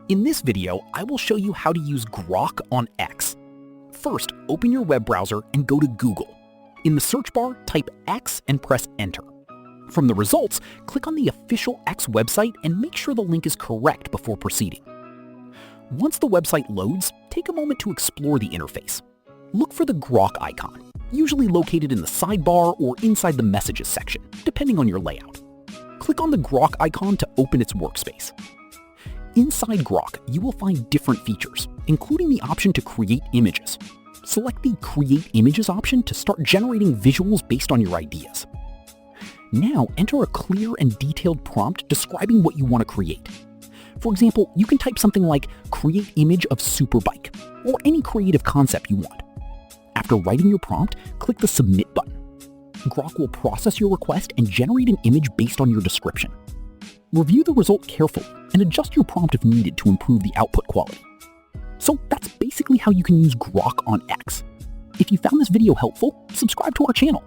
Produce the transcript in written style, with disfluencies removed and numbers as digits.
In this video, I will show you how to use Grok on X. First, open your web browser and go to Google. In the search bar, type X and press Enter. From the results, click on the official X website and make sure the link is correct before proceeding. Once the website loads, take a moment to explore the interface. Look for the Grok icon, usually located in the sidebar or inside the Messages section, depending on your layout. Click on the Grok icon to open its workspace. Inside Grok, you will find different features, including the option to create images. Select the Create Images option to start generating visuals based on your ideas. Now enter a clear and detailed prompt describing what you want to create. For example, you can type something like Create Image of Superbike, or any creative concept you want. After writing your prompt, click the Submit button. Grok will process your request and generate an image based on your description. Review the result carefully and adjust your prompt if needed to improve the output quality. So that's basically how you can use Grok on X. If you found this video helpful, subscribe to our channel.